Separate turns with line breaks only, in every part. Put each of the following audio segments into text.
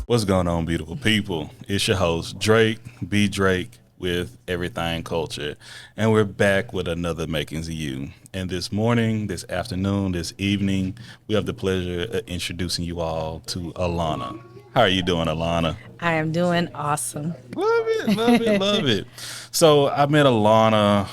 What's going on, beautiful people? It's your host, Drake, B. Drake, with Everything Culture. And we're back with another Makings of You. And this morning, this afternoon, this evening, we have the pleasure of introducing you all to EL'ona. How are you doing, EL'ona?
I am doing awesome.
Love it, love it, love it. So I met EL'ona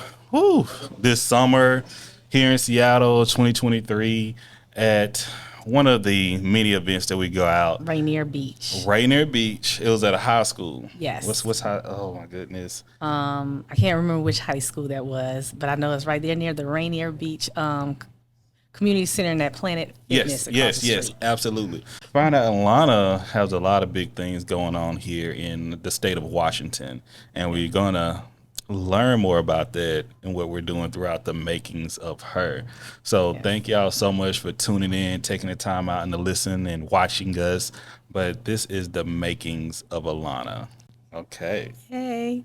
this summer here in Seattle, 2023, at one of the many events that we go out.
Rainier Beach.
Rainier Beach. It was at a high school.
Yes.
What's high? Oh my goodness.
I can't remember which high school that was, but I know it's right there near the Rainier Beach Community Center in that Planet Fitness.
Yes, absolutely. Find out EL'ona has a lot of big things going on here in the state of Washington, and we're gonna learn more about that and what we're doing throughout the makings of her. So Thank y'all so much for tuning in, taking the time out and to listen and watching us. But this is the makings of EL'ona. Okay.
Hey.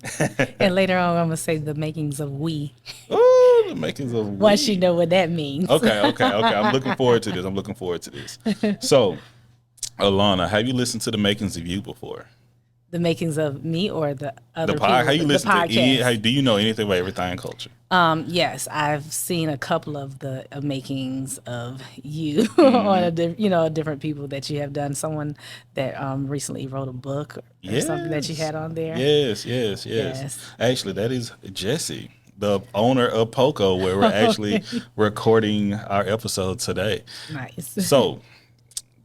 And later on, I'm going to say the makings of we.
Oh, the makings of
Once you know what that means.
Okay. I'm looking forward to this. So, EL'ona, have you listened to the makings of you before?
The makings of me or the other people?
How you listen to
podcast?
do you know anything about Everything Culture?
Yes, I've seen a couple of the makings of you on different people that you have done. Someone that recently wrote a book or something that you had on there.
Yes. Actually, that is Jesse, the owner of Poco, where we're actually recording our episode today.
Nice.
So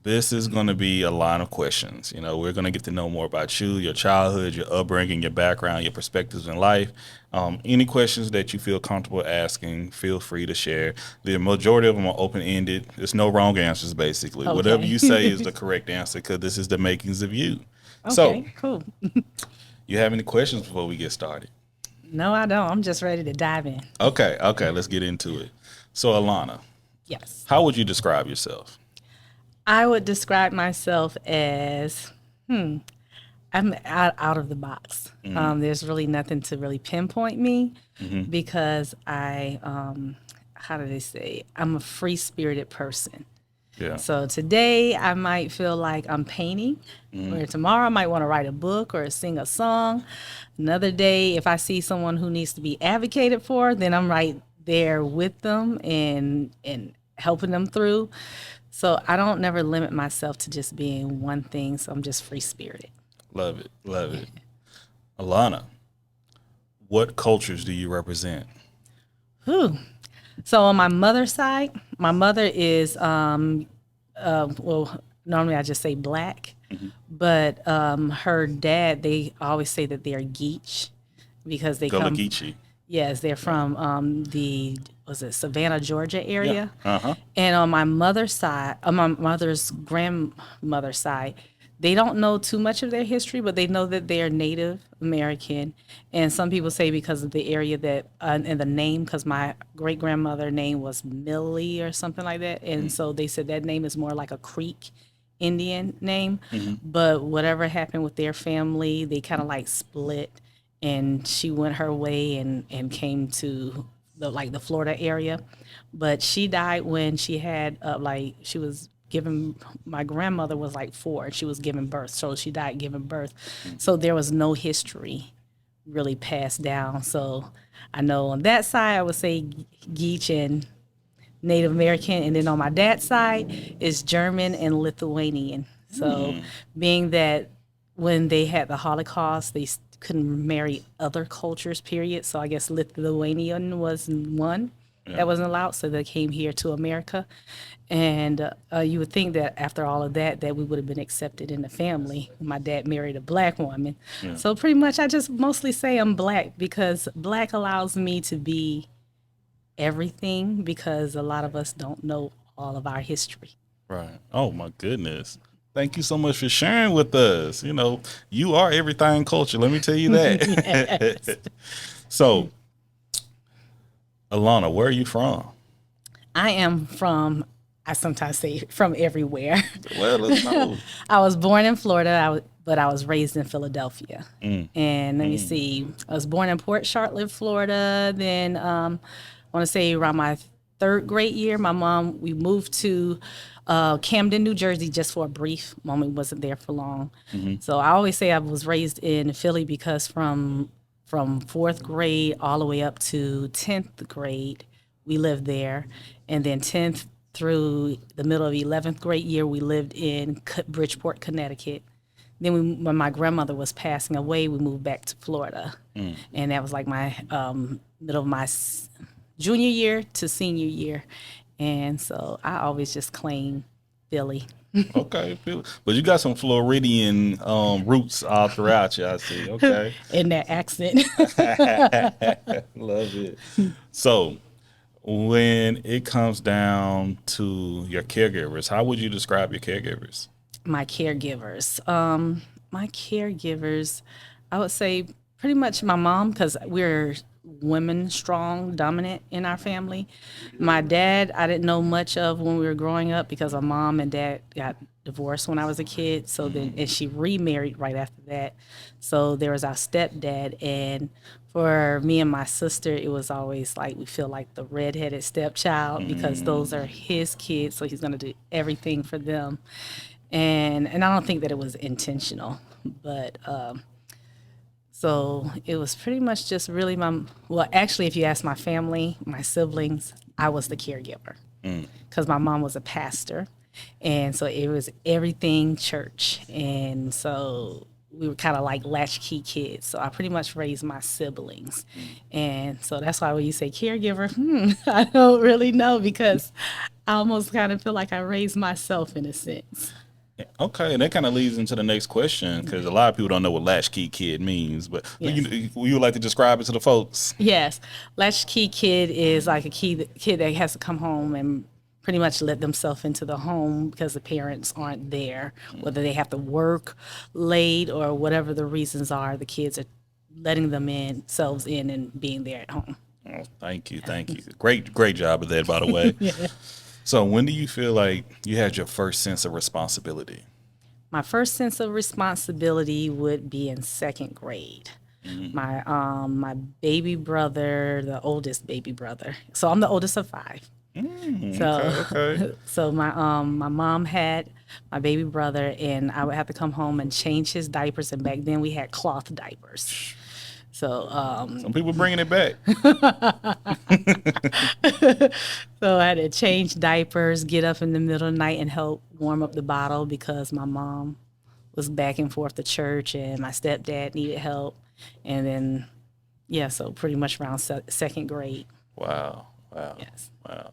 this is going to be a line of questions. You know, we're going to get to know more about you, your childhood, your upbringing, your background, your perspectives in life. Any questions that you feel comfortable asking, feel free to share. The majority of them are open-ended. There's no wrong answers, basically.
Okay.
Whatever you say is the correct answer, because this is the makings of you.
Okay,
So,
cool.
you have any questions before we get started?
No, I don't. I'm just ready to dive in.
Okay, let's get into it. So, EL'ona,
Yes.
how would you describe yourself?
I would describe myself as, I'm out of the box. There's really nothing to really pinpoint me because how do they say? I'm a free-spirited person.
Yeah.
So today I might feel like I'm painting, or tomorrow I might want to write a book or sing a song. Another day, if I see someone who needs to be advocated for, then I'm right there with them and helping them through. So I don't never limit myself to just being one thing. So I'm just free spirited.
Love it. EL'ona, what cultures do you represent?
Whew. So on my mother's side, my mother is, normally I just say black, but her dad, they always say that they're Geech because they
Gullah
come.
Geechee.
Yes, they're from Savannah, Georgia area.
Uh-huh.
And on my mother's side, on my mother's grandmother's side, they don't know too much of their history, but they know that they are Native American. And some people say because of the area that, and the name, because my great grandmother name was Millie or something like that. And so they said that name is more like a Creek Indian name. But whatever happened with their family, they kind of like split. And she went her way and came to the Florida area, but she died when she had she was given. My grandmother was like 4, and she was giving birth, so she died giving birth. So there was no history really passed down. So I know on that side I would say Geech and Native American, and then on my dad's side is German and Lithuanian. So being that when they had the Holocaust, they couldn't marry other cultures, period. So I guess Lithuanian was one that wasn't allowed. So they came here to America. And you would think that after all of that we would have been accepted in the family. My dad married a black woman. Yeah. So pretty much I just mostly say I'm black because black allows me to be everything because a lot of us don't know all of our history.
Right. Oh, my goodness. Thank you so much for sharing with us. You know, you are Everything Culture. Let me tell you that. So, EL'ona, where are you from?
I am from, I sometimes say from everywhere.
Well, let's know.
I was born in Florida, but I was raised in Philadelphia. And let me see, I was born in Port Charlotte, Florida. Then I want to say around my third grade year, we moved to Camden, New Jersey, just for a brief moment. We wasn't there for long. So I always say I was raised in Philly because from fourth grade all the way up to 10th grade, we lived there. And then 10th through the middle of 11th grade year, we lived in Bridgeport, Connecticut. Then when my grandmother was passing away, we moved back to Florida. And that was like my middle of my junior year to senior year. And so I always just claim Philly.
Okay, but you got some Floridian roots all throughout you, I see. Okay.
In that accent.
Love it. So, when it comes down to your caregivers, how would you describe your caregivers?
My caregivers, I would say pretty much my mom, because we're women strong, dominant in our family. My dad, I didn't know much of when we were growing up because my mom and dad got divorced when I was a kid. So then, and she remarried right after that. So there was our stepdad, and for me and my sister, it was always like we feel like the redheaded stepchild because those are his kids, so he's gonna do everything for them. And I don't think that it was intentional, but so it was pretty much just really well, actually, if you ask my family, my siblings, I was the caregiver because my mom was a pastor. And so it was everything church. And so we were kind of like latchkey kids. So I pretty much raised my siblings. And so that's why when you say caregiver, I don't really know because I almost kind of feel like I raised myself in a sense.
Okay, and that kind of leads into the next question because a lot of people don't know what latchkey kid means. But
Yes.
you would like to describe it to the folks?
Yes, latchkey kid is like a kid that has to come home and pretty much let themselves into the home because the parents aren't there, whether they have to work late or whatever the reasons are. The kids are letting themselves in and being there at home.
Oh, thank you, thank you. Great job with that, by the way.
Yeah.
So, when do you feel like you had your first sense of responsibility?
My first sense of responsibility would be in second grade. My baby brother, the oldest baby brother. So I'm the oldest of five. So
Okay.
so my mom had my baby brother, and I would have to come home and change his diapers. And back then we had cloth diapers. So
Some people bringing it back.
so I had to change diapers, get up in the middle of the night and help warm up the bottle because my mom was back and forth to church and my stepdad needed help. And then, yeah, so pretty much around second grade.
Wow, wow,
Yes.
wow.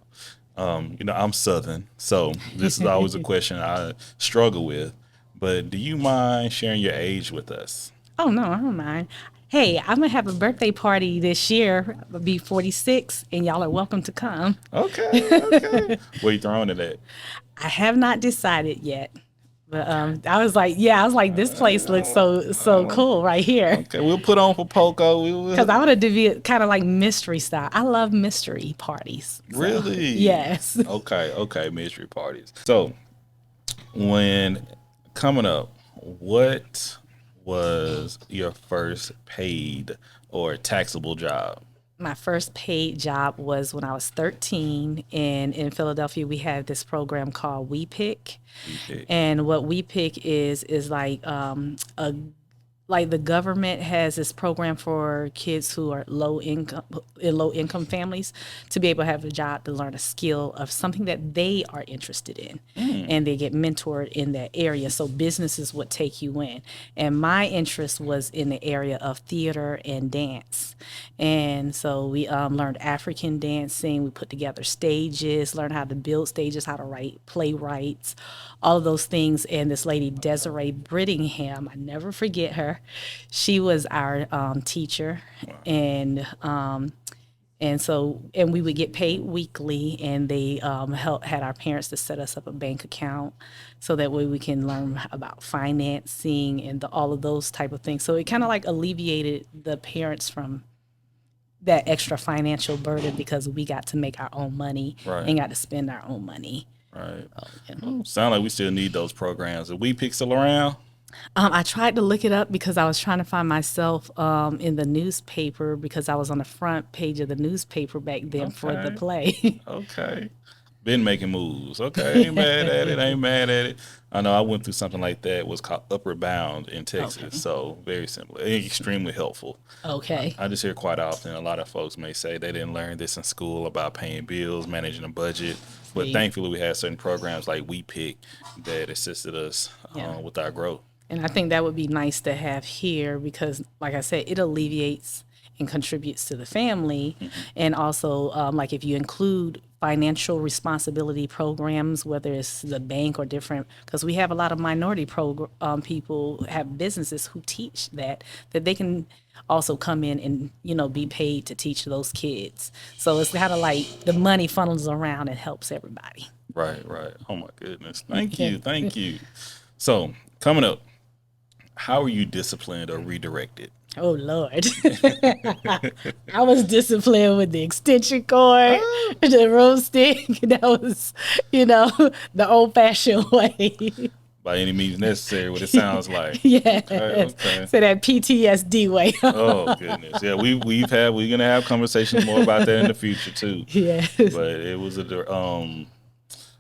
I'm Southern, so this is always a question I struggle with. But do you mind sharing your age with us?
Oh, no, I don't mind. Hey, I'm going to have a birthday party this year. I'll be 46, and y'all are welcome to come.
Okay, okay. Where you throwing it at?
I have not decided yet. But I was like, this place looks so cool right here.
Okay, we'll put on for Poco.
Because I want to do kind of like mystery style. I love mystery parties. So,
Really?
yes.
Okay, mystery parties. So, when coming up, what was your first paid or taxable job?
My first paid job was when I was 13, and in Philadelphia we had this program called We Pick.
Okay.
And what We Pick is like the government has this program for kids who are low income families to be able to have a job to learn a skill of something that they are interested in, and they get mentored in that area. So businesses would take you in, and my interest was in the area of theater and dance. And so we learned African dancing. We put together stages, learned how to build stages, how to write playwrights, all of those things. And this lady, Desiree Brittingham, I never forget her. She was our teacher, and we would get paid weekly, and they had our parents to set us up a bank account so that way we can learn about financing and all of those type of things. So it kind of like alleviated the parents from that extra financial burden because we got to make our own money
Right.
and got to spend our own money.
Right.
You know.
Sound like we still need those programs. Are We Pick still around?
I tried to look it up because I was trying to find myself in the newspaper because I was on the front page of the newspaper back then for the
Okay.
play.
Okay. Been making moves. Okay. Ain't mad at it. Ain't mad at it. I know I went through something like that. It was called Upward Bound in Texas.
Okay.
So very simple. Extremely helpful.
Okay.
I just hear quite often a lot of folks may say they didn't learn this in school about paying bills, managing a budget. But
See,
thankfully, we had certain programs like We Pick that assisted us
yeah.
with our growth.
And I think that would be nice to have here because, like I said, it alleviates and contributes to the family. And also, like if you include financial responsibility programs, whether it's the bank or different, because we have a lot of minority people have businesses who teach that they can also come in and be paid to teach those kids. So it's kind of like the money funnels around and helps everybody.
Right, right. Oh my goodness. Thank you. Thank you. So, coming up, how are you disciplined or redirected?
Oh Lord. I was disciplined with the extension cord, the broomstick. That was, the old fashioned way.
By any means necessary, what it sounds like. Okay,
Yes.
okay.
So that PTSD way.
Oh goodness. Yeah, we're gonna have conversations more about that in the future too.
Yes.
But it was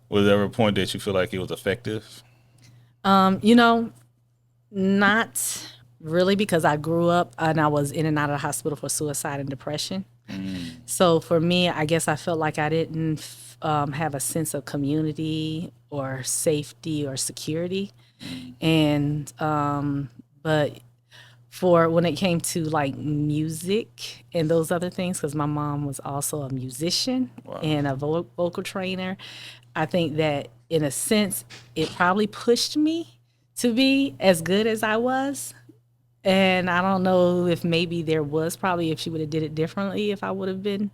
was there a point that you feel like it was effective?
You know, not really because I grew up and I was in and out of the hospital for suicide and depression. So for me, I guess I felt like I didn't have a sense of community or safety or security. And, but for when it came to like music and those other things, because my mom was also a musician
Wow.
and a vocal trainer, I think that in a sense, it probably pushed me to be as good as I was. And I don't know if maybe there was probably if she would have did it differently, if I would have been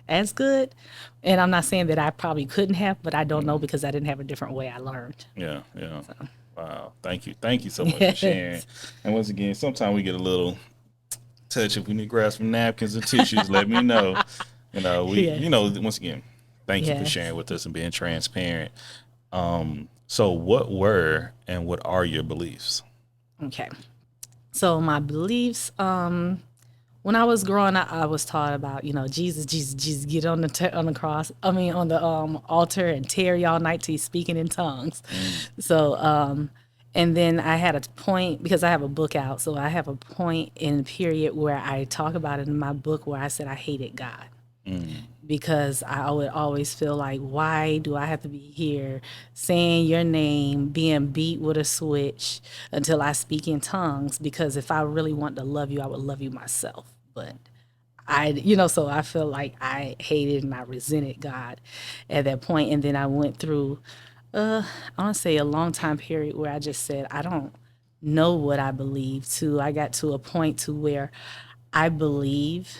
as good. And I'm not saying that I probably couldn't have, but I don't know because I didn't have a different way I learned.
Yeah, yeah. Wow. Thank you. Thank you so much for sharing.
Yes.
And once again, sometimes we get a little touch. If we need to grab some napkins and tissues, let me know.
Yes.
Once again, thank you for sharing
Yes.
with us and being transparent. So what were and what are your beliefs?
Okay. So my beliefs, when I was growing up, I was taught about, Jesus, Jesus, Jesus, get on on the cross. I mean, on the altar and tarry all night till he's speaking in tongues. So, and then I had a point because I have a book out. So I have a point in period where I talk about it in my book where I said I hated God because I would always feel like, why do I have to be here saying your name, being beat with a switch until I speak in tongues? Because if I really want to love you, I would love you myself. But so I feel like I hated and I resented God at that point. And then I went through, I want to say a long time period where I just said, I don't know what I believe to. I got to a point to where I believe,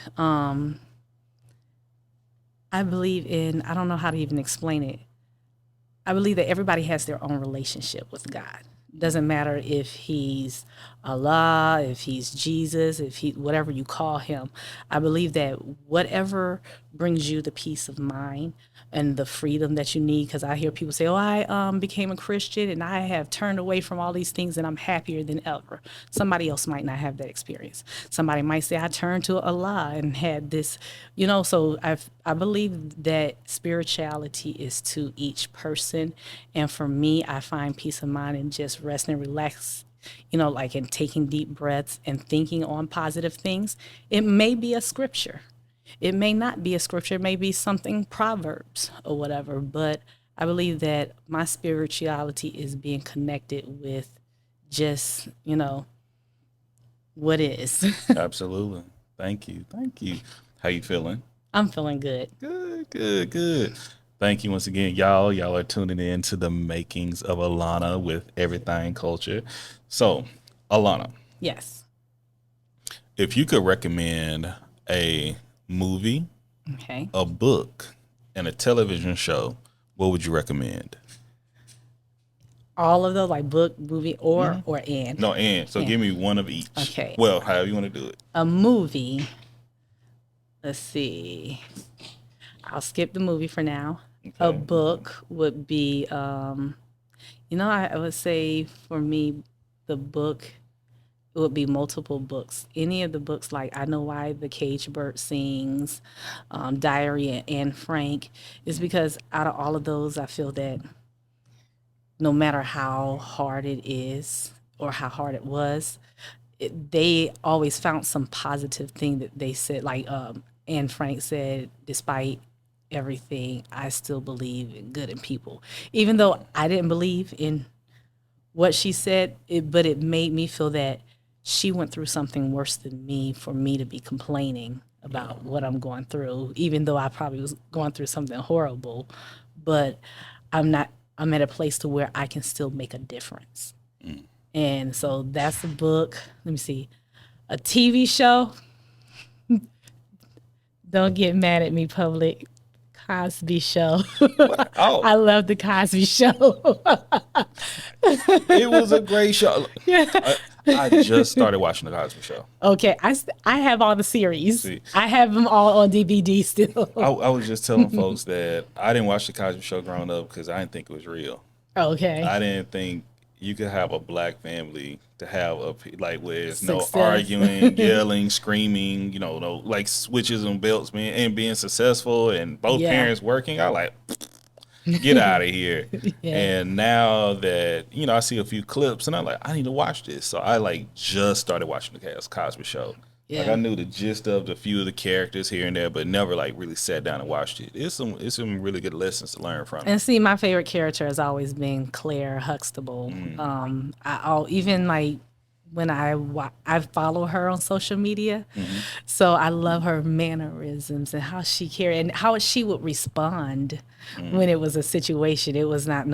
I believe in, I don't know how to even explain it. I believe that everybody has their own relationship with God. Doesn't matter if he's Allah, if he's Jesus, if he whatever you call him. I believe that whatever brings you the peace of mind and the freedom that you need. Because I hear people say, "Oh, I became a Christian and I have turned away from all these things and I'm happier than ever." Somebody else might not have that experience. Somebody might say, "I turned to Allah and had this," So I believe that spirituality is to each person, and for me, I find peace of mind in just resting and relax. Like in taking deep breaths and thinking on positive things. It may be a scripture. It may not be a scripture, it may be something Proverbs or whatever, but I believe that my spirituality is being connected with just, what is.
Absolutely. Thank you. Thank you. How you feeling?
I'm feeling good.
Good, good, good. Thank you once again, y'all. Y'all are tuning in to the makings of Alana with Everythang Culture. So, Alana,
Yes.
if you could recommend a movie,
Okay.
a book, and a television show, what would you recommend?
All of those, like book, movie, or and.
No, and so
And.
give me one of each.
Okay.
Well, however you want to do it.
A movie. Let's see. I'll skip the movie for now. A
Okay.
book would be, I would say for me, the book, it would be multiple books. Any of the books, like I Know Why the Caged Bird Sings, Diary and Anne Frank, is because out of all of those, I feel that no matter how hard it is or how hard it was, they always found some positive thing that they said. Like Anne Frank said, despite everything, I still believe in good in people. Even though I didn't believe in what she said, but it made me feel that she went through something worse than me for me to be complaining about what I'm going through, even though I probably was going through something horrible. But I'm not, I'm at a place to where I can still make a difference. And so that's the book. Let me see. A TV show. Don't get mad at me, public. Cosby Show.
Oh,
I love the Cosby Show.
it was a great show. I just started watching the Cosby Show.
Okay, I have all the series.
See.
I have them all on DVD still.
I was just telling folks that I didn't watch the Cosby Show growing up because I didn't think it was real.
Okay.
I didn't think you could have a black family to have like where there's no
Success.
arguing, yelling, screaming, you know, no like switches and belts, man, and being successful and both
Yeah.
parents working. I like get out of here.
Yeah.
And now that I see a few clips and I'm like, I need to watch this. So I like just started watching the Cosby Show. Like
Yeah.
I knew the gist of a few of the characters here and there, but never like really sat down and watched it. It's some really good lessons to learn from it.
And see, my favorite character has always been Claire Huxtable. Even like when I follow her on social media, so I love her mannerisms and how she carried and how she would respond when it was a situation. It was not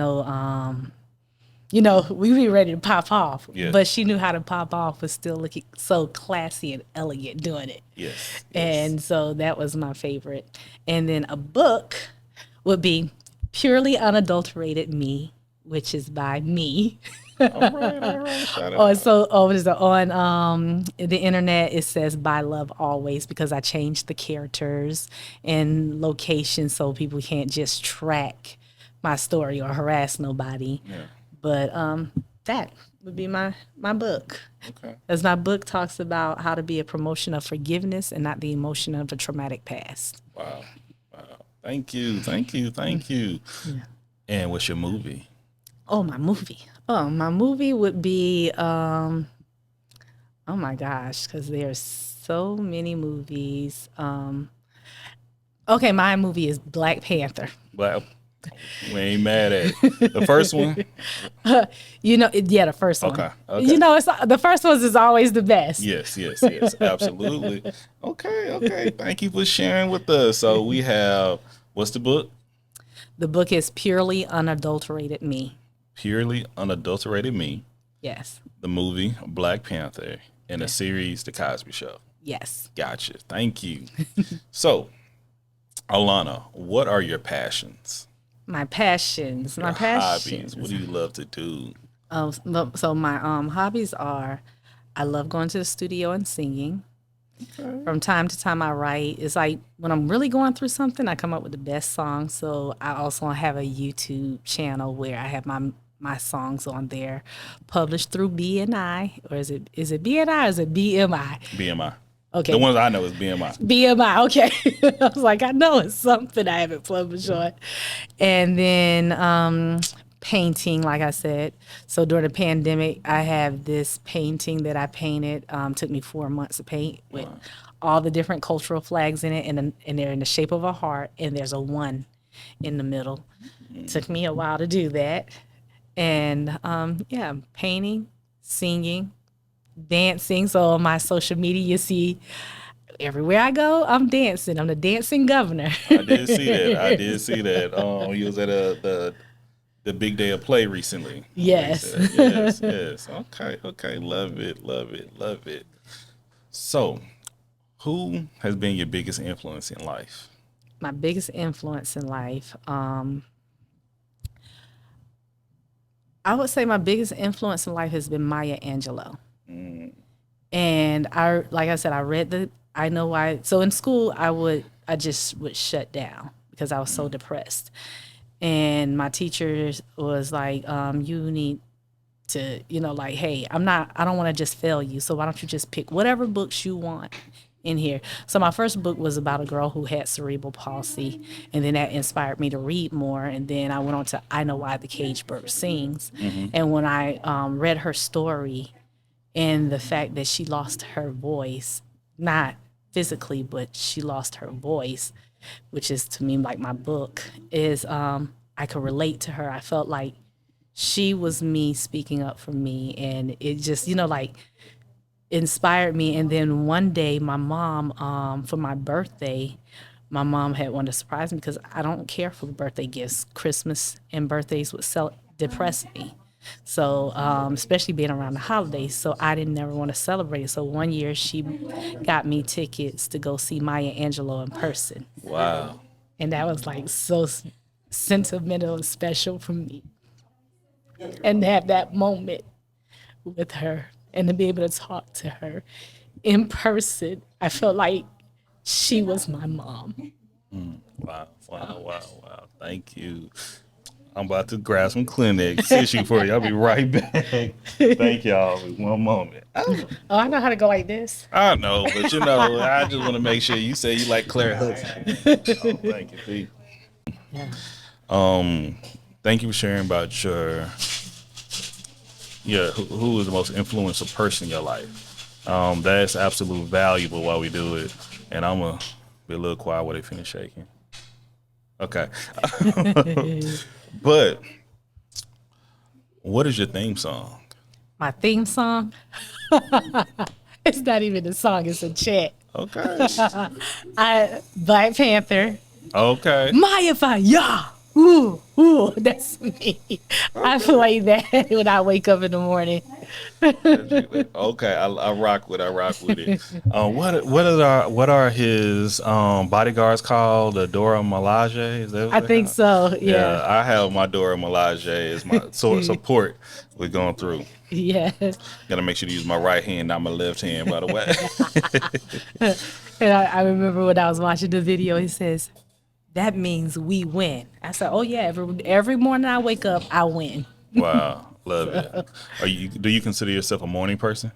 we be ready to pop off,
Yeah.
but she knew how to pop off, but still looking so classy and elegant doing it.
Yes.
And so that was my favorite. And then a book would be Purely Unadulterated Me, which is by me.
All right. Shout out.
On the internet it says by Love Always, because I changed the characters and location so people can't just track my story or harass nobody.
Yeah.
But that would be my book.
Okay.
As my book talks about how to be a promotion of forgiveness and not the emotion of a traumatic past.
Wow. Thank you.
Yeah.
And what's your movie?
Oh, my movie. Oh, my movie would be, oh my gosh, because there's so many movies. Okay, my movie is Black Panther.
Well, we ain't mad at it. The first one?
The first one.
Okay.
It's the first one is always the best.
Yes, absolutely. Okay. Thank you for sharing with us. So we have, what's the book?
The book is Purely Unadulterated Me.
Purely Unadulterated Me.
Yes.
The movie, Black Panther, and the series, The Cosby Show.
Yes.
Gotcha. Thank you. So, EL'ona, what are your passions?
My passions.
Your hobbies? What do you love to do?
So my hobbies are, I love going to the studio and singing.
Okay.
From time to time I write. It's like when I'm really going through something, I come up with the best songs. So I also have a YouTube channel where I have my songs on there, published through BNI, or is it BNI or is it BMI?
BMI.
Okay.
The ones I know is BMI.
BMI, okay. I was like, I know it's something I haven't published on. And then painting, like I said. So during the pandemic, I have this painting that I painted. Took me 4 months to paint with all the different cultural flags in it, and they're in the shape of a heart, and there's a 1 in the middle. Took me a while to do that. And painting, singing, dancing. So on my social media, you see everywhere I go, I'm dancing. I'm the dancing governor.
I did see that. You was at the big day of play recently.
Yes.
Yes. Okay. Love it. So, who has been your biggest influence in life?
My biggest influence in life, I would say my biggest influence in life has been Maya Angelou. And like I said, I read I Know Why. So in school, I just would shut down because I was so depressed. And my teacher was like, you need to, like, hey, I don't want to just fail you. So why don't you just pick whatever books you want in here? So my first book was about a girl who had cerebral palsy. And then that inspired me to read more. And then I went on to I Know Why the Caged Bird Sings. And when I read her story and the fact that she lost her voice, not physically, but she lost her voice, which is to me like my book, is I could relate to her. I felt like she was me speaking up for me, and it just, like, inspired me. And then one day my mom, for my birthday, my mom had wanted to surprise me because I don't care for birthday gifts. Christmas and birthdays would depress me. So, especially being around the holidays. So I didn't never want to celebrate it. So one year she got me tickets to go see Maya Angelou in person.
Wow.
And that was like so sentimental and special for me. And to have that moment with her and to be able to talk to her in person, I felt like she was my mom.
Wow. Thank you. I'm about to grab some Kleenex tissue for you. I'll be right back. Thank y'all. One moment.
Oh, I know how to go like this.
I know, but I just want to make sure you say you like Claire Hudson. Thank you, Pete.
Yeah.
Thank you for sharing about who is the most influential person in your life. That's absolutely valuable while we do it. And I'm gonna be a little quiet while they finish shaking. Okay. But what is your theme song?
My theme song? It's not even a song, it's a chant.
Okay.
Black Panther.
Okay.
Maya Fire, yeah. Ooh, that's me. I play that when I wake up in the morning.
Okay, I rock with it. What are his bodyguards called? The Dora Milaje? Is that what
I think so. Yeah.
I have my Dora Milaje as my support we're going through.
Yeah.
Gotta make sure to use my right hand, not my left hand, by the way.
And I remember when I was watching the video, he says, "That means we win." I said, "Oh yeah, every morning I wake up, I win."
Wow, love it. Do you consider yourself a morning person?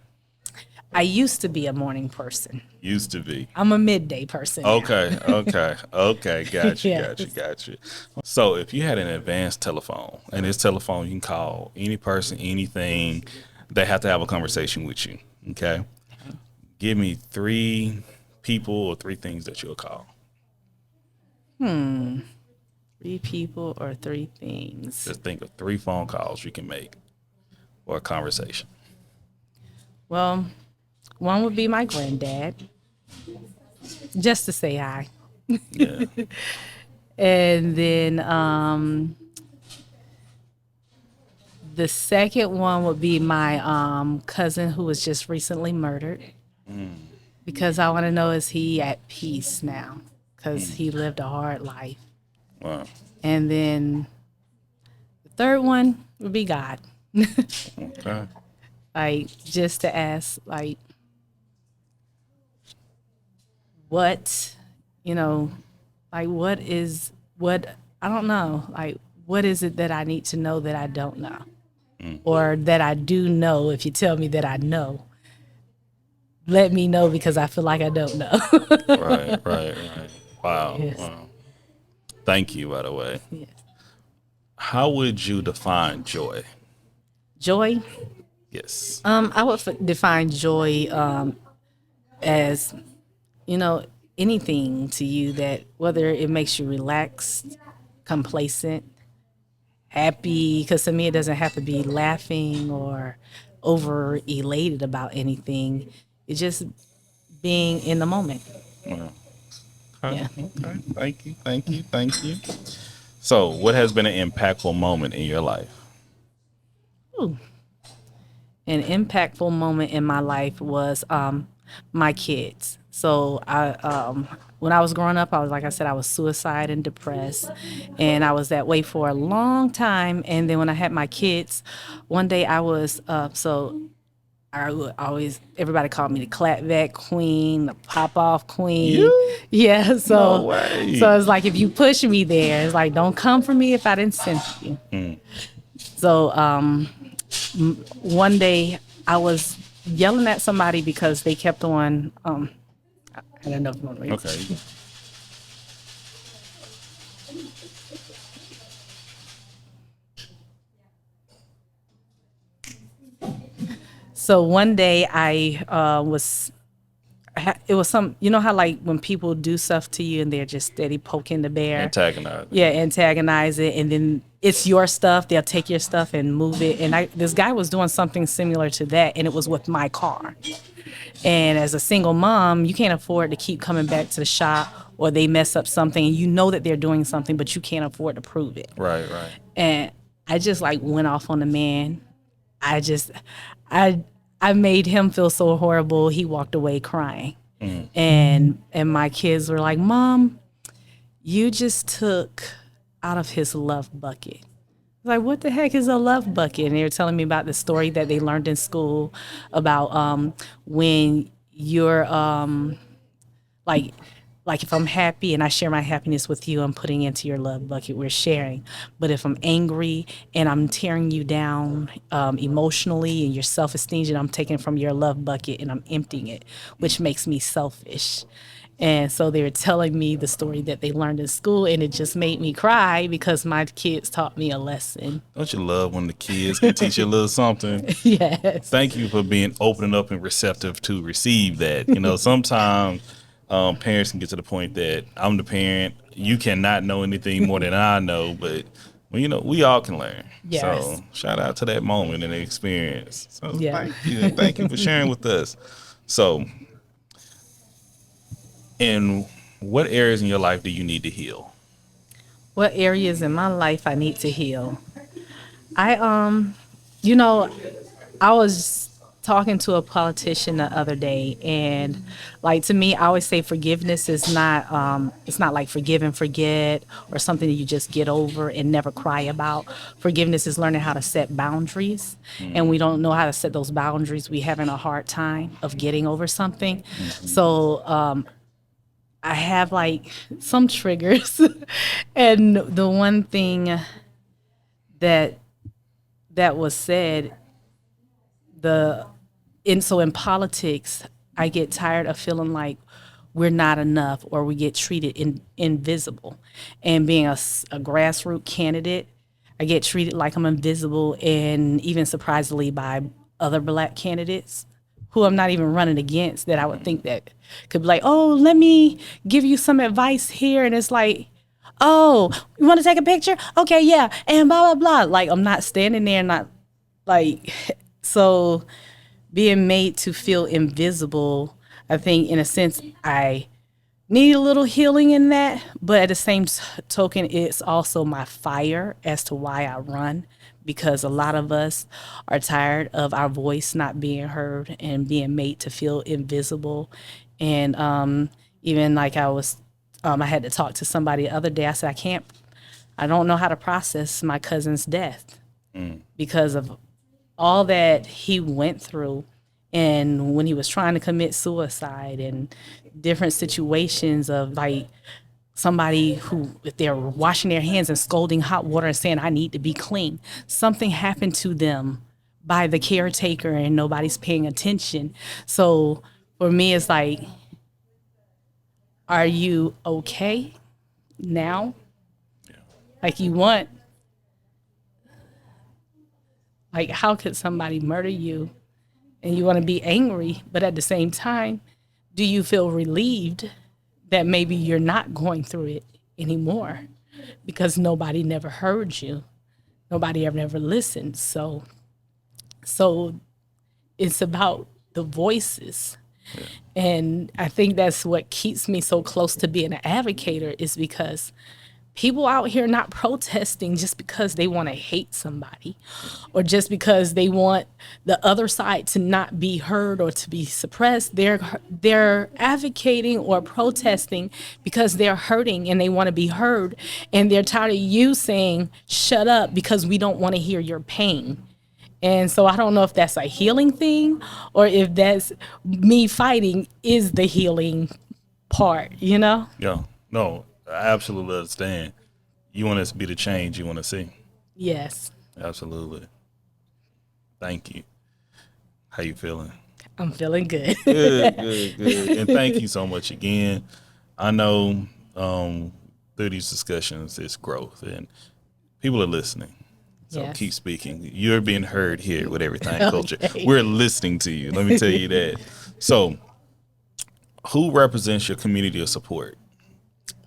I used to be a morning person.
Used to be.
I'm a midday person.
Okay. Got you.
Yeah.
Got you. So if you had an advanced telephone, and this telephone you can call any person, anything, they have to have a conversation with you. Okay. Give me 3 people or 3 things that you'll call.
3 people or 3 things.
Just think of 3 phone calls you can make or a conversation.
Well, one would be my granddad, just to say hi.
Yeah.
And then the second one would be my cousin who was just recently murdered. Because I want to know, is he at peace now? Because he lived a hard life.
Wow.
And then the third one would be God.
Okay.
Like, just to ask, like, what, like, I don't know. Like, what is it that I need to know that I don't know? Or that I do know, if you tell me that I know. Let me know, because I feel like I don't know.
Right. Wow.
Yes.
Wow. Thank you, by the way.
Yes.
How would you define joy?
Joy?
Yes.
I would define joy as, anything to you that, whether it makes you relaxed, complacent, happy, because to me it doesn't have to be laughing or over elated about anything. It's just being in the moment.
Wow. Okay.
Yeah.
Okay. Thank you. So, what has been an impactful moment in your life?
Ooh. An impactful moment in my life was my kids. So when I was growing up, like I said, I was suicide and depressed, and I was that way for a long time. And then when I had my kids, one day I was I would always, everybody called me the clapback queen, the pop off queen.
You?
Yeah. So
No way.
So it's like, if you push me there, it's like, don't come for me if I didn't send you. So One day I was yelling at somebody because they kept on. I don't know if you want to read.
Okay.
So one day it was some, you know how like when people do stuff to you and they're just steady poking the bear.
Antagonize.
Yeah, antagonize it, and then it's your stuff. They'll take your stuff and move it. And this guy was doing something similar to that, and it was with my car. And as a single mom, you can't afford to keep coming back to the shop, or they mess up something and you know that they're doing something, but you can't afford to prove it.
Right.
And I just like went off on the man. I just, I, I made him feel so horrible. He walked away crying. And my kids were like, "Mom, you just took out of his love bucket." I was like, "What the heck is a love bucket?" And they were telling me about the story that they learned in school about when you're like if I'm happy and I share my happiness with you, I'm putting into your love bucket. We're sharing. But if I'm angry and I'm tearing you down emotionally and your self-esteem, and I'm taking from your love bucket and I'm emptying it, which makes me selfish. And so they were telling me the story that they learned in school, and it just made me cry because my kids taught me a lesson.
Don't you love when the kids can teach you a little something?
Yes.
Thank you for being open up and receptive to receive that. You know, sometimes parents can get to the point that I'm the parent. You cannot know anything more than I know, but well, you know, we all can learn.
Yes.
So shout out to that moment and the experience. So
Yeah.
thank you. And thank you for sharing with us. So in what areas in your life do you need to heal?
What areas in my life I need to heal? You know, I was talking to a politician the other day, and like to me, I always say forgiveness is not it's not like forgive and forget or something that you just get over and never cry about. Forgiveness is learning how to set boundaries, and we don't know how to set those boundaries. We having a hard time of getting over something. So I have like some triggers, and the one thing that was said, in politics, I get tired of feeling like we're not enough or we get treated invisible. And being a grassroots candidate, I get treated like I'm invisible, and even surprisingly by other black candidates who I'm not even running against, that I would think that could be like, "Oh, let me give you some advice here." And it's like, "Oh, you want to take a picture? Okay, yeah." And blah, blah, blah. Like, I'm not standing there, not like, so being made to feel invisible, I think in a sense I need a little healing in that, but at the same token, it's also my fire as to why I run, because a lot of us are tired of our voice not being heard and being made to feel invisible. And even like I had to talk to somebody the other day. I said, I don't know how to process my cousin's death because of all that he went through, and when he was trying to commit suicide, and different situations of like somebody who, if they're washing their hands and scolding hot water and saying, "I need to be clean," something happened to them by the caretaker and nobody's paying attention. So for me, it's like, are you okay now? Like, you want, like, how could somebody murder you and you want to be angry, but at the same time, do you feel relieved that maybe you're not going through it anymore because nobody never heard you, nobody ever listened? So it's about the voices. And I think that's what keeps me so close to being an advocate, is because people out here not protesting just because they want to hate somebody or just because they want the other side to not be heard or to be suppressed. They're advocating or protesting because they're hurting and they want to be heard, and they're tired of you saying, "Shut up," because we don't want to hear your pain. And so I don't know if that's a healing thing or if that's me fighting is the healing part, you know?
Yeah. No, I absolutely understand. You want us to be the change you want to see.
Yes.
Absolutely. Thank you. How you feeling?
I'm feeling good.
Good, good, good. And thank you so much again. I know through these discussions, it's growth and people are listening. So
Yes.
keep speaking. You're being heard here with Everything Culture.
Okay.
We're listening to you. Let me tell you that. So, who represents your community of support?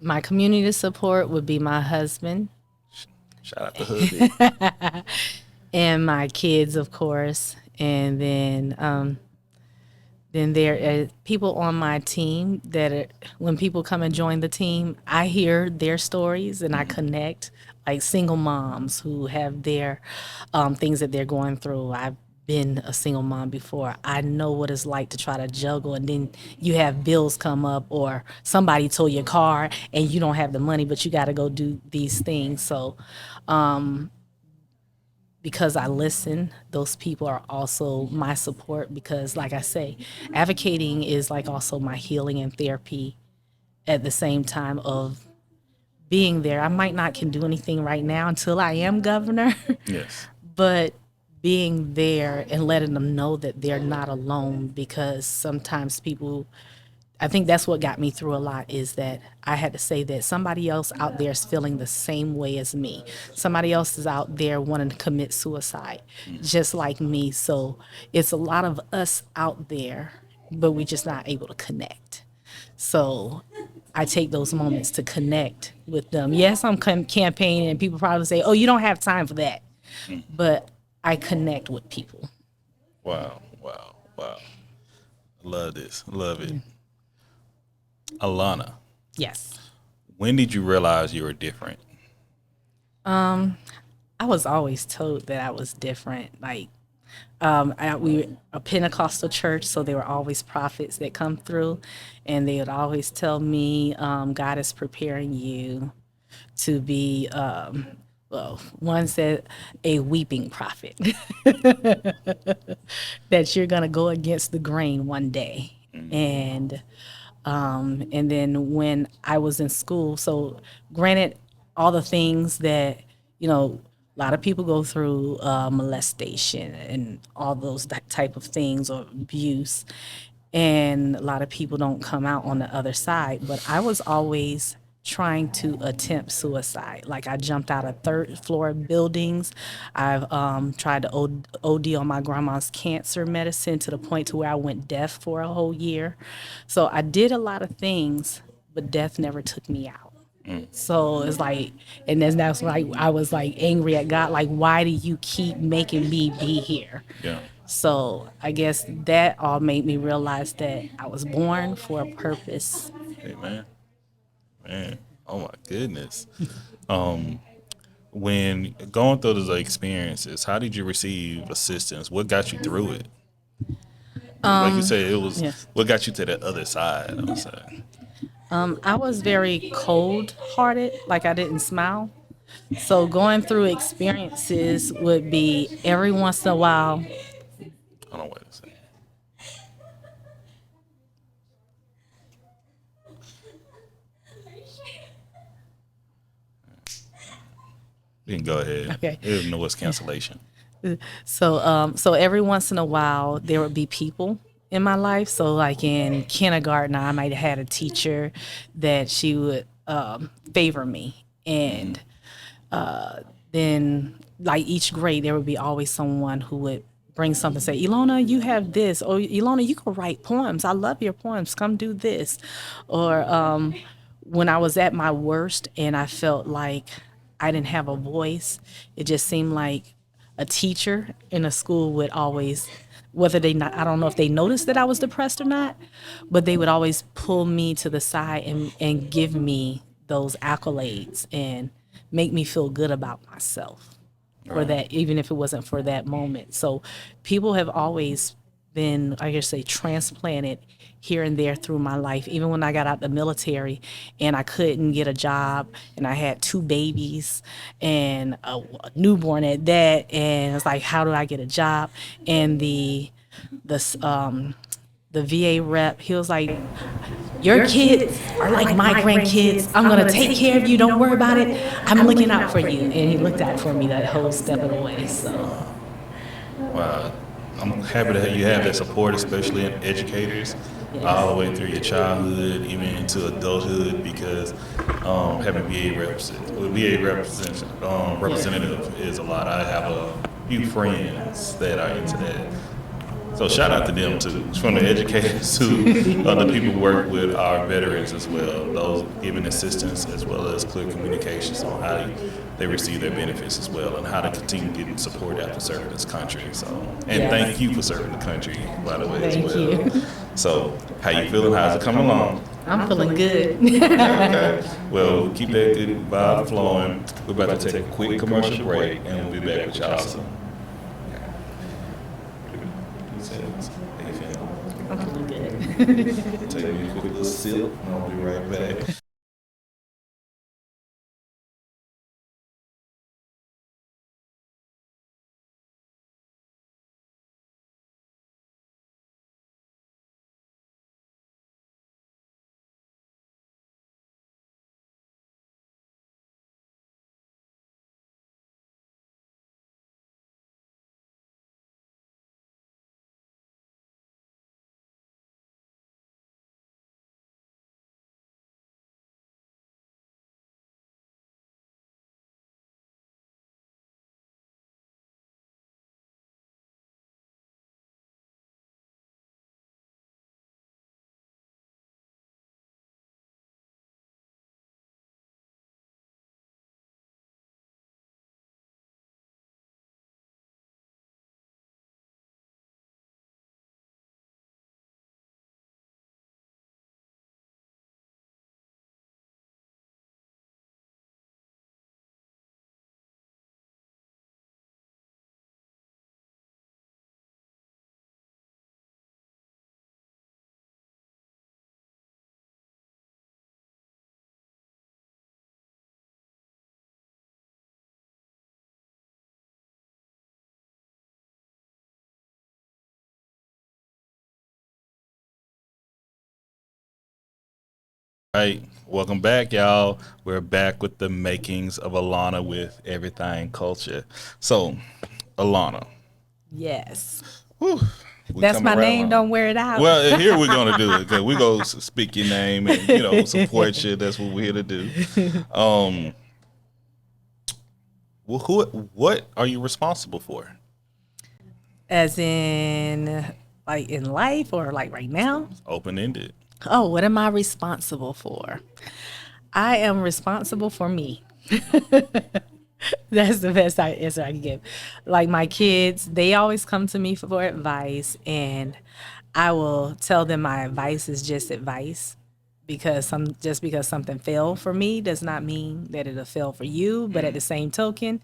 My community support would be my husband
Shout out to hubby.
and my kids, of course, and then there are people on my team that when people come and join the team, I hear their stories and I connect, like single moms who have their things that they're going through. I've been a single mom before. I know what it's like to try to juggle, and then you have bills come up or somebody tore your car and you don't have the money, but you got to go do these things. So because I listen, those people are also my support because, like I say, advocating is like also my healing and therapy at the same time of being there. I might not can do anything right now until I am governor,
Yes.
but being there and letting them know that they're not alone because sometimes people, I think that's what got me through a lot is that I had to say that somebody else out there is feeling the same way as me. Somebody else is out there wanting to commit suicide, just like me. So it's a lot of us out there, but we're just not able to connect. So I take those moments to connect with them. Yes, I'm campaigning, and people probably say, "Oh, you don't have time for that," but I connect with people.
Wow. Wow. Wow. Love this. Love it. Alana,
Yes.
when did you realize you were different?
I was always told that I was different. Like, we a Pentecostal church, so there were always prophets that come through, and they would always tell me, God is preparing you to be, well, one said a weeping prophet, that you're gonna go against the grain one day, and then when I was in school, so granted, all the things that, a lot of people go through molestation and all those that type of things or abuse. And a lot of people don't come out on the other side. But I was always trying to attempt suicide. Like I jumped out of third floor buildings. I've tried to OD on my grandma's cancer medicine to the point to where I went deaf for a whole year. So I did a lot of things, but death never took me out. So it's like, and then that's when I was like angry at God, like, why do you keep making me be here?
Yeah.
So I guess that all made me realize that I was born for a purpose.
Hey, man. Man. Oh, my goodness. When going through those experiences, how did you receive assistance? What got you through it? Like you said, it was
yes.
what got you to the other side, I would say.
I was very cold-hearted, like I didn't smile. So going through experiences would be every once in a while.
Hold on, wait a second. You can go ahead.
Okay.
There's no noise cancellation.
So every once in a while there would be people in my life. So like in kindergarten, I might have had a teacher that she would favor me, and then like each grade there would be always someone who would bring something, say, "EL'ona, you have this," or "EL'ona, you can write poems. I love your poems. Come do this." Or when I was at my worst and I felt like I didn't have a voice, it just seemed like a teacher in a school would always, whether they not, I don't know if they noticed that I was depressed or not, but they would always pull me to the side and give me those accolades and make me feel good about myself for that, even if it wasn't for that moment. So people have always been, I guess, say, transplanted here and there through my life. Even when I got out the military and I couldn't get a job and I had two babies and a newborn at that, and it's like, how do I get a job? And the VA rep, he was like, "Your kids are like my grandkids. I'm gonna take care of you. Don't worry about it. I'm looking out for you." And he looked out for me that whole step of the way. So
Wow. I'm happy that you have that support, especially in educators, all the
Yes.
way through your childhood, even into adulthood, because having
Yes.
representative is a lot. I have a few friends that are into that. So shout out to them too, from the educators to other people who work with our veterans as well, those giving assistance as well as clear communications on how they receive their benefits as well and how to continue getting support after serving this country. So, and thank
Yes.
you for serving the country, by the way, as
Thank
well.
you.
So, how you feeling? How's it coming along?
I'm feeling good.
Okay, okay. Well, we'll keep that good vibe flowing. We're about to take a quick commercial break, and we'll be back with y'all soon. How you feeling?
I'm feeling good.
Take me a quick little sip, and I'll be right back. All right, welcome back, y'all. We're back with the makings of EL'ona with Everythang culture. So, EL'ona,
Yes.
whew, we
That's
coming
my
right
name.
along.
Don't wear it out.
Well, here we're gonna do it because we go speak your name and support you. That's what we're here to do. Um, well, what are you responsible for?
As in, like in life or like right now?
Open ended.
Oh, what am I responsible for? I am responsible for me. That's the best answer I can give. Like my kids, they always come to me for advice, and I will tell them my advice is just advice because because something failed for me does not mean that it'll fail for you. But at the same token,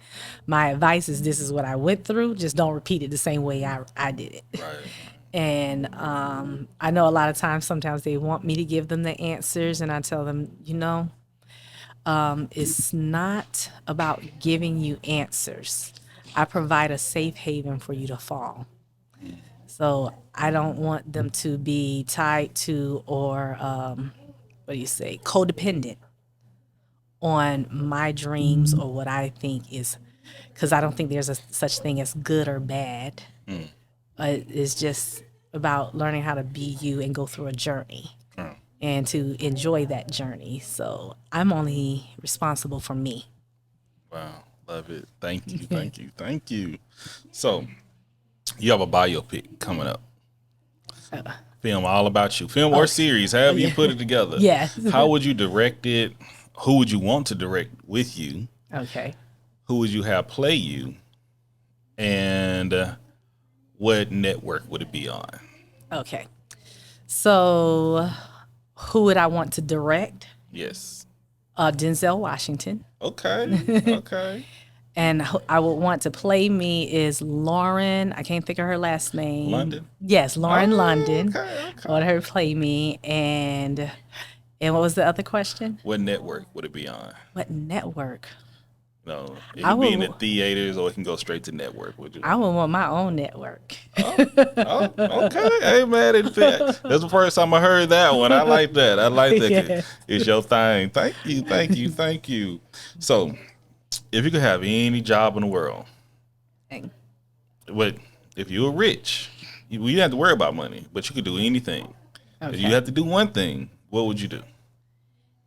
my advice is this is what I went through. Just don't repeat it the same way I did it.
Right.
And I know a lot of times, sometimes they want me to give them the answers, and I tell them, it's not about giving you answers. I provide a safe haven for you to fall. So I don't want them to be tied to or, what do you say, codependent on my dreams or what I think is, because I don't think there's a such thing as good or bad. It's just about learning how to be you and go through a journey and to enjoy that journey. So I'm only responsible for me.
Wow, love it. Thank you, thank you, thank you. So, you have a biopic coming up. Film all about you. Film or series, however you put it together.
Yes.
How would you direct it? Who would you want to direct with you?
Okay.
Who would you have play you? And what network would it be on?
Okay. So who would I want to direct?
Yes.
Denzel Washington.
Okay. Okay.
And I would want to play me is Lauren. I can't think of her last name.
London?
Yes, Lauren
Oh,
London.
okay,
I want her to play me. And what was the other question?
What network would it be on?
What network?
No, it
I
can be in the
would
theaters or it can go straight to network. Would you?
I would want my own network.
Oh, okay. I ain't mad at that. That's the first time I heard that one. I like that. I like that.
Yeah.
It's your thing. Thank you. Thank you. Thank you. So, if you could have any job in the world,
Dang.
what if you were rich, you didn't have to worry about money, but you could do anything. If you
Okay.
had to do one thing, what would you do?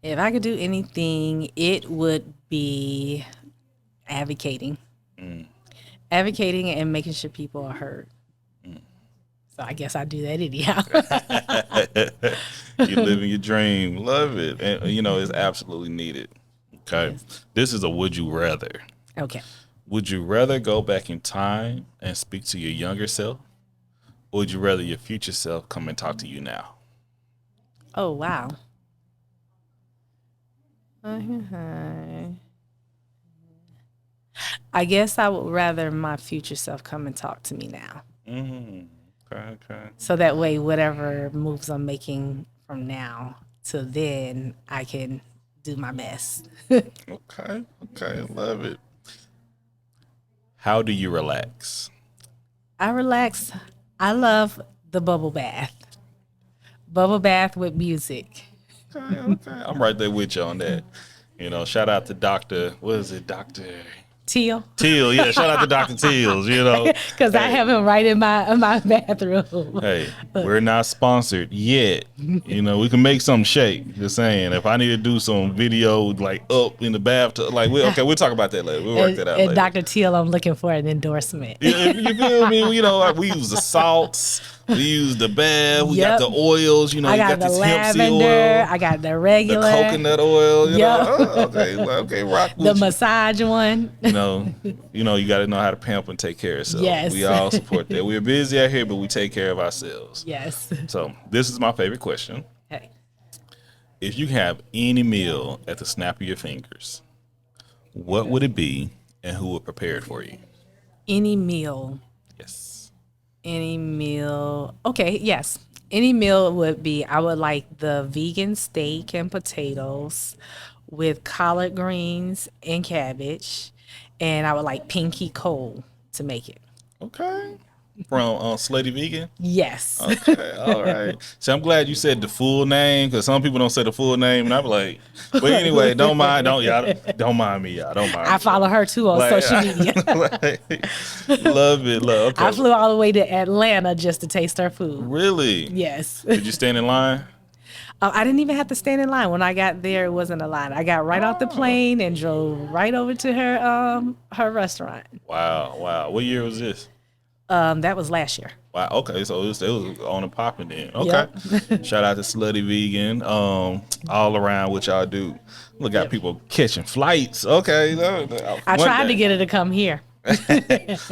If I could do anything, it would be advocating. Advocating and making sure people are heard. So I guess I do that anyhow.
You're living your dream. Love it. And, it's absolutely needed. Okay. This is a would you rather.
Okay.
Would you rather go back in time and speak to your younger self? Or would you rather your future self come and talk to you now?
Oh, wow. I guess I would rather my future self come and talk to me now.
Mm-hmm. Okay.
So that way, whatever moves I'm making from now to then, I can do my best.
Okay. Love it. How do you relax?
I relax. I love the bubble bath. Bubble bath with music.
Okay. I'm right there with you on that. Shout out to Dr.
Teal.
Teal. Yeah, shout out to Dr. Teals,
Because I have him right in my bathroom.
Hey, we're not sponsored yet. We can make some shake. Just saying, if I need to do some video like up in the bathtub, we'll talk about that later. We'll work that out
And
later.
Dr. Teal, I'm looking for an endorsement.
You feel me? We use the salts, we use the bath, we got
Yep.
the oils.
I
You
got
got
the
this hemp seed
lavender.
oil,
I got the
the
regular.
coconut oil.
Yep.
Okay, rock with
The
you.
massage one.
You got to know how to pamper and take care of yourself.
Yes.
We all support that. We're busy out here, but we take care of ourselves.
Yes.
So this is my favorite question.
Hey.
If you have any meal at the snap of your fingers, what would it be and who would prepare it for you?
Any meal.
Yes.
Any meal. Okay, yes. Any meal would be, I would like the vegan steak and potatoes with collard greens and cabbage. And I would like pinky cold to make it.
Okay. From Slutty Vegan?
Yes.
Okay, all right. So I'm glad you said the full name, because some people don't say the full name, and I'm like, but anyway, don't mind me, y'all. Don't mind me.
I follow her too on social media.
Love it. Okay.
I flew all the way to Atlanta just to taste her food.
Really?
Yes.
Did you stand in line?
I didn't even have to stand in line. When I got there, it wasn't a line. I got right off the plane and drove right over to her restaurant.
Wow. What year was this?
That was last year.
Wow. Okay, so it was on and popping then. Okay.
Yep.
Shout out to Slutty Vegan. All around what y'all do. Look at people catching flights. Okay.
I tried to get her to come here.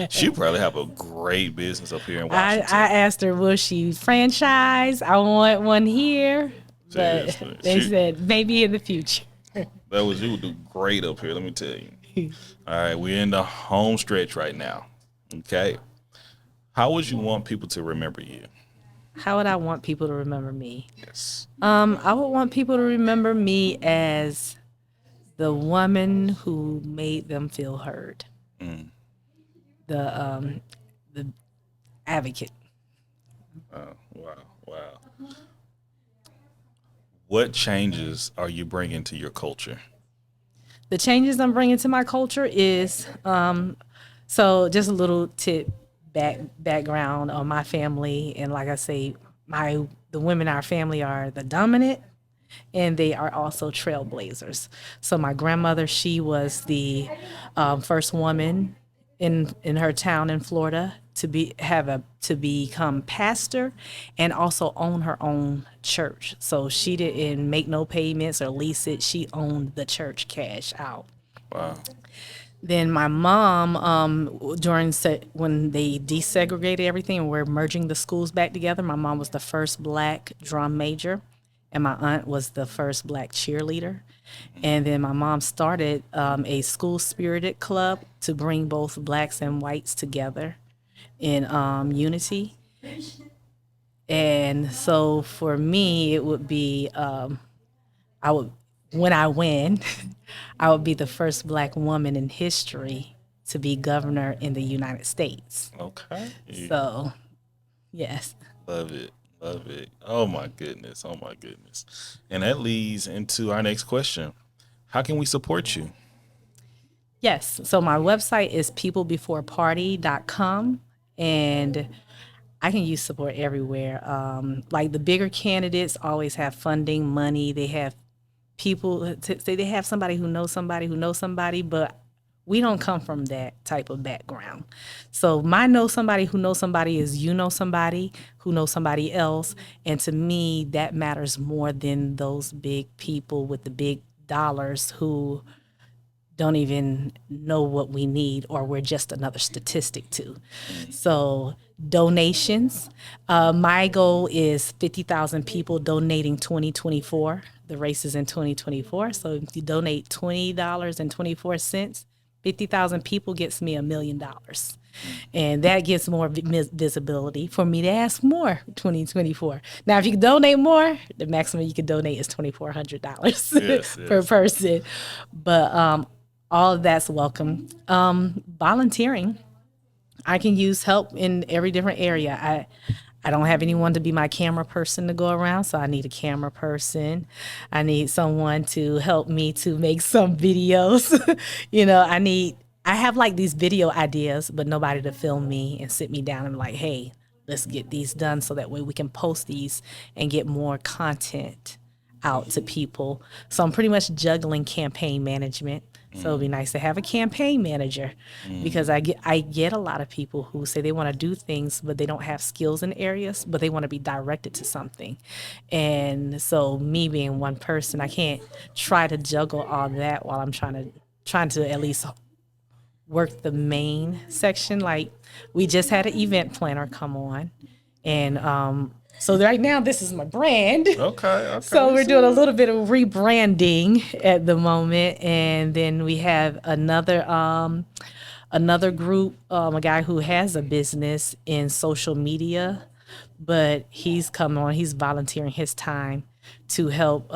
She probably have a great business up here in
I
Washington.
asked her, will she franchise? I want one here. But
Seriously.
they said maybe in the future.
You would do great up here, let me tell you. All right, we're in the home stretch right now. Okay. How would you want people to remember you?
How would I want people to remember me?
Yes.
I would want people to remember me as the woman who made them feel heard. The advocate.
Wow. What changes are you bringing to your culture?
The changes I'm bringing to my culture is so just a little background on my family, and like I say, the women in our family are the dominant, and they are also trailblazers. So my grandmother, she was the first woman in her town in Florida to become pastor and also own her own church. So she didn't make no payments or lease it. She owned the church cash out.
Wow.
Then my mom, when they desegregated everything and we're merging the schools back together, my mom was the first Black drum major, and my aunt was the first Black cheerleader. And then my mom started a school-spirited club to bring both Blacks and whites together in unity. And so for me, it would be, when I win, I would be the first Black woman in history to be governor in the United States.
Okay.
So, yes.
Love it. Oh my goodness. And that leads into our next question. How can we support you?
Yes. So my website is peoplebeforeparty.com, and I can use support everywhere. Like the bigger candidates always have funding, money. They have people say they have somebody who knows somebody who knows somebody, but we don't come from that type of background. So my know somebody who knows somebody is you know somebody who knows somebody else. And to me, that matters more than those big people with the big dollars who don't even know what we need, or we're just another statistic too. So donations, my goal is 50,000 people donating 2024. The race is in 2024. So if you donate $20.24, 50,000 people gets me $1 million. And that gets more visibility for me to ask more 2024. Now, if you can donate more, the maximum you can donate is $2,400 per person. But all of that's welcome. Volunteering, I can use help in every different area. I don't have anyone to be my camera person to go around, so I need a camera person. I need someone to help me to make some videos. I have like these video ideas, but nobody to film me and sit me down and be like, hey, let's get these done so that way we can post these and get more content out to people. So I'm pretty much juggling campaign management. So it'd be nice to have a campaign manager, because I get a lot of people who say they want to do things, but they don't have skills in areas, but they want to be directed to something. And so me being one person, I can't try to juggle all that while I'm trying to at least work the main section. Like we just had an event planner come on, and so right now this is my brand.
Okay.
So we're doing a little bit of rebranding at the moment, and then we have another group, a guy who has a business in social media, but he's come on. He's volunteering his time to help.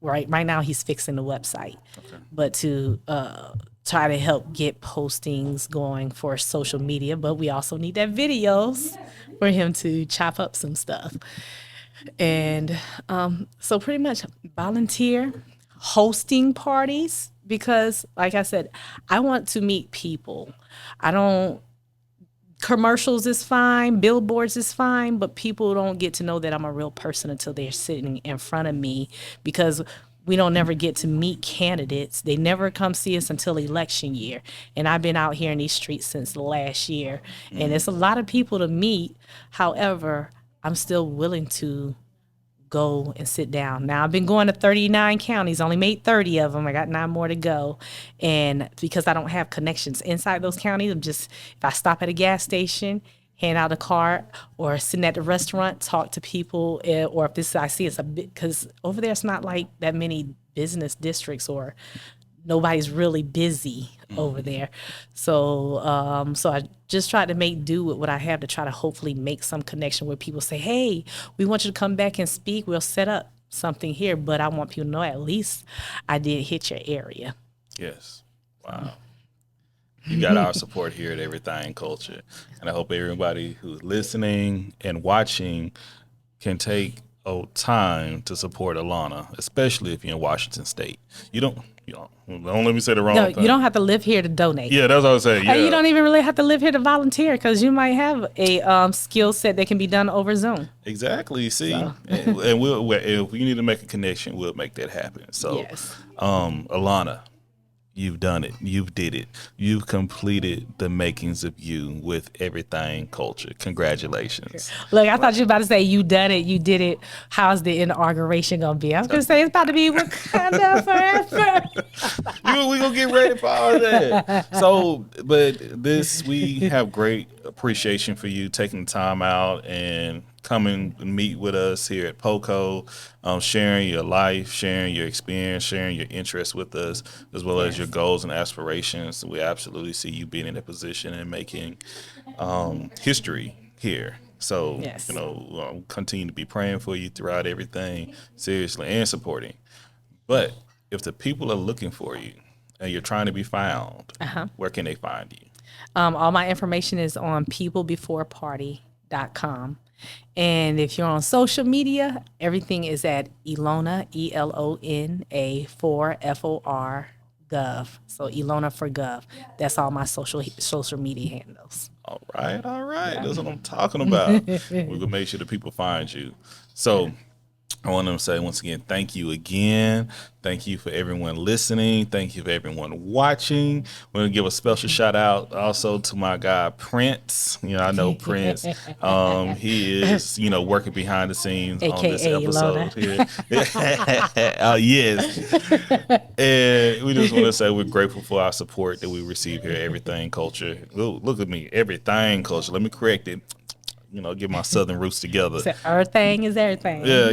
Right now he's fixing the website, but to try to help get postings going for social media. But we also need that videos for him to chop up some stuff. And so pretty much volunteer, hosting parties, because like I said, I want to meet people. Commercials is fine, billboards is fine, but people don't get to know that I'm a real person until they're sitting in front of me, because we don't never get to meet candidates. They never come see us until election year. And I've been out here in these streets since last year. And it's a lot of people to meet. However, I'm still willing to go and sit down. Now, I've been going to 39 counties, only made 30 of them. I got 9 more to go. And because I don't have connections inside those counties, if I stop at a gas station, hand out a card, or sitting at the restaurant, talk to people, or if I see it's a bit, because over there it's not like that many business districts, or nobody's really busy over there. So I just try to make do with what I have to try to hopefully make some connection where people say, hey, we want you to come back and speak. We'll set up something here, but I want people to know at least I did hit your area.
Yes. Wow. You got our support here at Everythang Culture. And I hope everybody who's listening and watching can take time to support EL'ona, especially if you're in Washington State. Don't let me say the wrong thing.
You don't have to live here to donate.
Yeah, that's what I was saying. Yeah.
You don't even really have to live here to volunteer, because you might have a skill set that can be done over Zoom.
Exactly. See, and we'll if we need to make a connection, we'll make that happen. So,
yes.
EL'ona, you've done it. You've did it. You've completed the makings of you with Everythang Culture. Congratulations.
Look, I thought you were about to say you done it. You did it. How's the inauguration going to be? I was going to say it's about to be Wakanda forever.
We're going to get ready for all of that. So, but we have great appreciation for you taking time out and coming and meet with us here at POCO, sharing your life, sharing your experience, sharing your interests with us, as well as your goals and aspirations. We absolutely see you being in a position and making history here. So,
yes.
Continue to be praying for you throughout everything, seriously, and supporting. But if the people are looking for you and you're trying to be found, where can they find you?
All my information is on peoplebeforeparty.com. And if you're on social media, everything is at EL'ona, EL'ona, 4 FOR EL'ona.gov. So EL'ona for Gov. That's all my social media handles.
All right. That's what I'm talking about. We're gonna make sure that people find you. So I want to say once again, thank you again. Thank you for everyone listening. Thank you for everyone watching. We're going to give a special shout out also to my guy, Prince. I know Prince. He is, working behind the scenes on this
AKA
episode here. Yes. And we just want to say we're grateful for our support that we receive here at Everythang Culture. Ooh, look at me, Everythang Culture. Let me correct it. Get my southern roots together.
So everything is everything.
Yeah,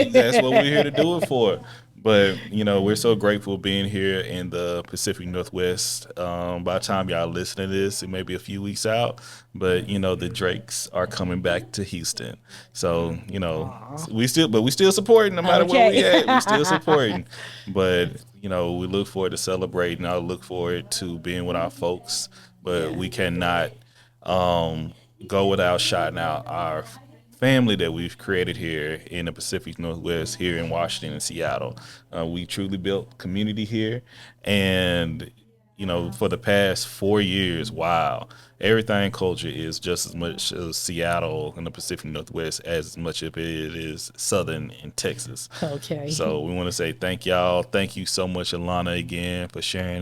that's what we're here to do it for. But, we're so grateful being here in the Pacific Northwest. By the time y'all listen to this, it may be a few weeks out. But, the Drakes are coming back to Houston. So, we still supporting no matter where we at. We still supporting. But, we look forward to celebrating. I look forward to being with our folks. But we cannot go without shouting out our family that we've created here in the Pacific Northwest, here in Washington and Seattle. We truly built community here. And, for the past 4 years, wow, Everythang Culture is just as much as Seattle and the Pacific Northwest as much of it is Southern and Texas.
Okay.
So we want to say thank y'all. Thank you so much, EL'ona, again, for sharing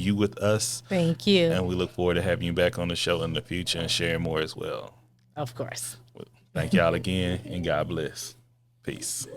you with us.
Thank you.
And we look forward to having you back on the show in the future and sharing more as well.
Of course.
Thank y'all again, and God bless. Peace.